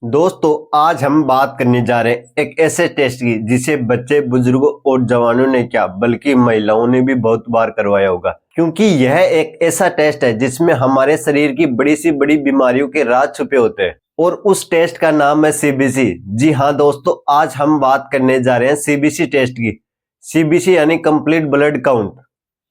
दोस्तों आज हम बात करने जा रहे हैं एक ऐसे टेस्ट की जिसे बच्चे, बुजुर्गों और जवानों ने क्या बल्कि महिलाओं ने भी बहुत बार करवाया होगा, क्योंकि यह एक ऐसा टेस्ट है जिसमें हमारे शरीर की बड़ी सी बड़ी बीमारियों के राज छुपे होते हैं और उस टेस्ट का नाम है सीबीसी। जी हाँ दोस्तों, आज हम बात करने जा रहे हैं सीबीसी टेस्ट की। सीबीसी यानी कंप्लीट ब्लड काउंट।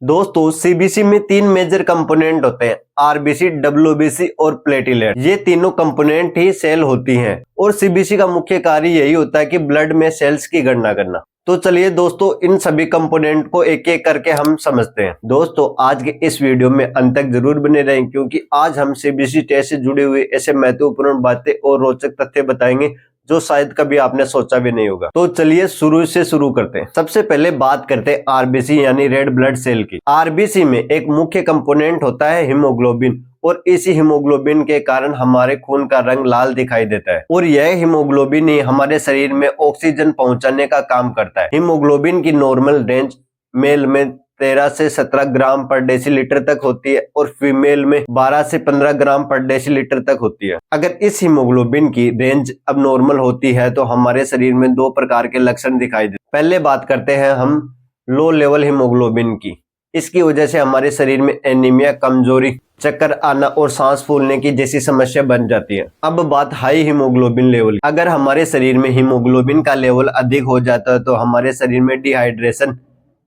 दोस्तों सीबीसी में तीन मेजर कंपोनेंट होते हैं, आरबीसी, डब्ल्यूबीसी और प्लेटिलेट। ये तीनों कंपोनेंट ही सेल होती हैं और सीबीसी का मुख्य कार्य यही होता है कि ब्लड में सेल्स की गणना करना। तो चलिए दोस्तों इन सभी कंपोनेंट को एक एक करके हम समझते हैं। दोस्तों आज के इस वीडियो में अंत तक जरूर बने रहें, क्योंकि आज हम सीबीसी टेस्ट से जुड़े हुए ऐसे महत्वपूर्ण बातें और रोचक तथ्य बताएंगे जो शायद कभी आपने सोचा भी नहीं होगा। तो चलिए शुरू से शुरू करते हैं। सबसे पहले बात करते हैं आरबीसी यानी रेड ब्लड सेल की। आरबीसी में एक मुख्य कंपोनेंट होता है हीमोग्लोबिन और इसी हीमोग्लोबिन के कारण हमारे खून का रंग लाल दिखाई देता है और यह हीमोग्लोबिन ही हमारे शरीर में ऑक्सीजन पहुंचाने का काम करता है। हीमोग्लोबिन की नॉर्मल रेंज मेल में 13 से 17 ग्राम पर डेसीलीटर तक होती है और फीमेल में 12 से 15 ग्राम पर डेसीलीटर तक होती है। अगर इस हीमोग्लोबिन की रेंज अब नॉर्मल होती है तो हमारे शरीर में दो प्रकार के लक्षण दिखाई देते हैं। पहले बात करते हैं हम लो लेवल हीमोग्लोबिन की। इसकी वजह से हमारे शरीर में एनीमिया, कमजोरी, चक्कर आना और सांस फूलने की जैसी समस्या बन जाती है। अब बात हाई हीमोग्लोबिन लेवल की। अगर हमारे शरीर में हीमोग्लोबिन का लेवल अधिक हो जाता है तो हमारे शरीर में डिहाइड्रेशन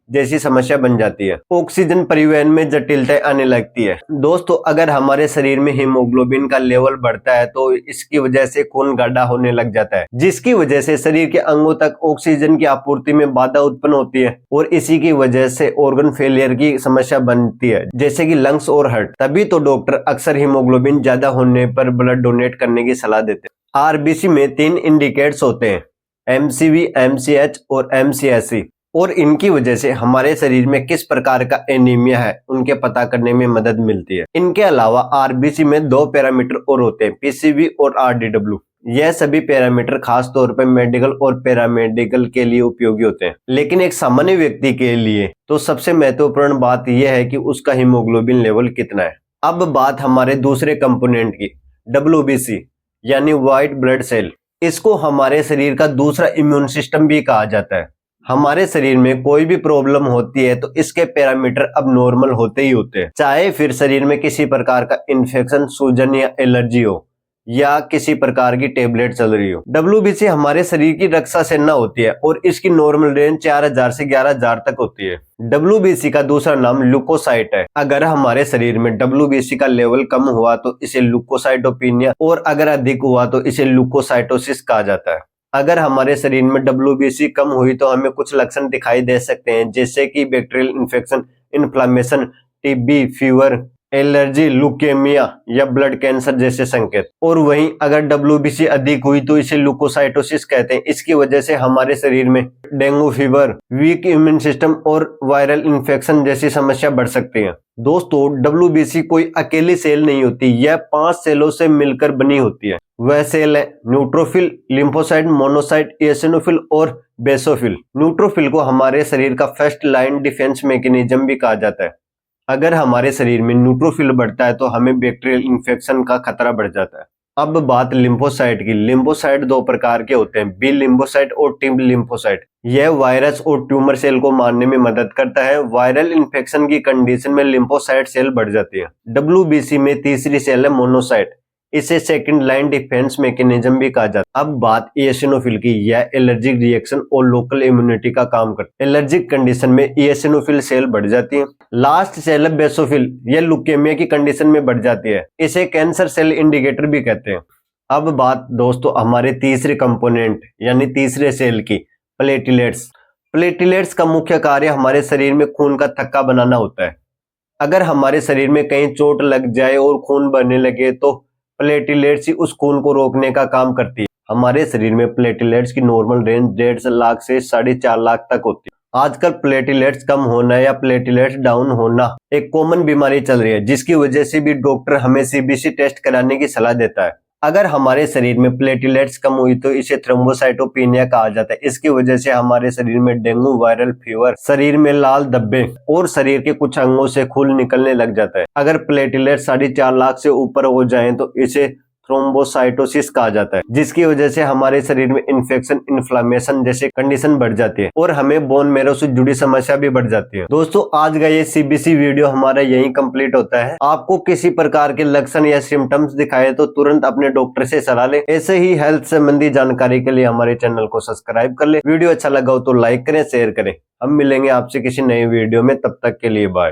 जैसी समस्या बन जाती है। ऑक्सीजन परिवहन में जटिलताएं आने लगती है। दोस्तों अगर हमारे शरीर में हीमोग्लोबिन का लेवल बढ़ता है तो इसकी वजह से खून गाढ़ा होने लग जाता है, जिसकी वजह से शरीर के अंगों तक ऑक्सीजन की आपूर्ति में बाधा उत्पन्न होती है और इसी की वजह से ऑर्गन फेलियर की समस्या बनती है, जैसे कि लंग्स और हार्ट। तभी तो डॉक्टर अक्सर हीमोग्लोबिन ज्यादा होने पर ब्लड डोनेट करने की सलाह देते हैं। आरबीसी में तीन इंडिकेटर्स होते हैं, एमसीवी, एमसीएच और एमसीएससी, और इनकी वजह से हमारे शरीर में किस प्रकार का एनीमिया है उनके पता करने में मदद मिलती है। इनके अलावा आरबीसी में दो पैरामीटर और होते हैं, पीसीवी और आरडीडब्ल्यू। यह सभी पैरामीटर खास तौर पर मेडिकल और पैरामेडिकल के लिए उपयोगी होते हैं, लेकिन एक सामान्य व्यक्ति के लिए तो सबसे महत्वपूर्ण बात यह है कि उसका हीमोग्लोबिन लेवल कितना है। अब बात हमारे दूसरे कंपोनेंट की, डब्ल्यूबीसी यानी व्हाइट ब्लड सेल। इसको हमारे शरीर का दूसरा इम्यून सिस्टम भी कहा जाता है। हमारे शरीर में कोई भी प्रॉब्लम होती है तो इसके पैरामीटर अब नॉर्मल होते ही होते हैं, चाहे फिर शरीर में किसी प्रकार का इन्फेक्शन, सूजन या एलर्जी हो या किसी प्रकार की टेबलेट चल रही हो। डब्ल्यूबीसी हमारे शरीर की रक्षा सेना होती है और इसकी नॉर्मल रेंज 4000 से 11000 तक होती है। डब्ल्यूबीसी का दूसरा नाम ल्यूकोसाइट है। अगर हमारे शरीर में डब्ल्यूबीसी का लेवल कम हुआ तो इसे ल्यूकोसाइटोपिनिया और अगर अधिक हुआ तो इसे ल्यूकोसाइटोसिस कहा जाता है। अगर हमारे शरीर में डब्ल्यूबीसी कम हुई तो हमें कुछ लक्षण दिखाई दे सकते हैं, जैसे कि bacterial infection, inflammation, TB, fever, allergy, leukaemia या ब्लड कैंसर जैसे संकेत। और वहीं अगर डब्ल्यूबीसी अधिक हुई तो इसे ल्यूकोसाइटोसिस कहते हैं। इसकी वजह से हमारे शरीर में dengue fever, week immune system और वायरल इन्फेक्शन जैसी समस्या बढ़ सकती है। दोस्तों डब्ल्यूबीसी कोई अकेली सेल नहीं होती, यह 5 सेलों से मिलकर बनी होती है। वह सेल है न्यूट्रोफिल, लिम्फोसाइट, मोनोसाइट, एसिनोफिल और बेसोफिल। न्यूट्रोफिल को हमारे शरीर का फर्स्ट लाइन डिफेंस मैकेनिज्म भी कहा जाता है। अगर हमारे शरीर में न्यूट्रोफिल बढ़ता है तो हमें बैक्टीरियल इन्फेक्शन का खतरा बढ़ जाता है। अब बात लिम्फोसाइट की। लिम्फोसाइट दो प्रकार के होते हैं, बी लिम्फोसाइट और टी लिम्फोसाइट। यह वायरस और ट्यूमर सेल को मारने में मदद करता है। वायरल इन्फेक्शन की कंडीशन में लिम्फोसाइट सेल बढ़ जाती है। डब्ल्यूबीसी में तीसरी सेल है मोनोसाइट, इसे सेकंड लाइन डिफेंस मैकेनिज्म भी कहा जाता है। अब बात एसिनोफिल की। यह एलर्जिक रिएक्शन और लोकल इम्यूनिटी का काम करता है। एलर्जिक कंडीशन में एसिनोफिल सेल बढ़ जाती है। लास्ट सेल है बेसोफिल, यह ल्यूकेमिया की कंडीशन में बढ़ जाती है। इसे कैंसर सेल इंडिकेटर भी कहते हैं। अब बात दोस्तों हमारे तीसरे कंपोनेंट यानी तीसरे सेल की, प्लेटिलेट्स। प्लेटिलेट्स का मुख्य कार्य हमारे शरीर में खून का थक्का बनाना होता है। अगर हमारे शरीर में कहीं चोट लग जाए और खून बहने लगे तो प्लेटिलेट्स ही उस खून को रोकने का काम करती है। हमारे शरीर में प्लेटिलेट्स की नॉर्मल रेंज 1.5 लाख से 4.5 लाख तक होती है। आजकल प्लेटिलेट्स कम होना या प्लेटिलेट्स डाउन होना एक कॉमन बीमारी चल रही है, जिसकी वजह से भी डॉक्टर हमें सीबीसी टेस्ट कराने की सलाह देता है। अगर हमारे शरीर में प्लेटिलेट्स कम हुई तो इसे थ्रोम्बोसाइटोपिनिया कहा जाता है। इसकी वजह से हमारे शरीर में डेंगू, वायरल फीवर, शरीर में लाल धब्बे और शरीर के कुछ अंगों से खून निकलने लग जाता है। अगर प्लेटिलेट्स 4.5 लाख से ऊपर हो जाएं तो इसे थ्रोम्बोसाइटोसिस कहा जाता है, जिसकी वजह से हमारे शरीर में इन्फेक्शन, इन्फ्लामेशन जैसे कंडीशन बढ़ जाती है और हमें बोन मैरो से जुड़ी समस्या भी बढ़ जाती है। दोस्तों, आज का ये सीबीसी वीडियो हमारा यही कंप्लीट होता है। आपको किसी प्रकार के लक्षण या सिम्टम्स दिखाए तो तुरंत अपने डॉक्टर से सलाह लें। ऐसे ही हेल्थ संबंधी जानकारी के लिए हमारे चैनल को सब्सक्राइब कर ले। वीडियो अच्छा लगा हो तो लाइक करें, शेयर करें। हम मिलेंगे आपसे किसी नए वीडियो में, तब तक के लिए बाय।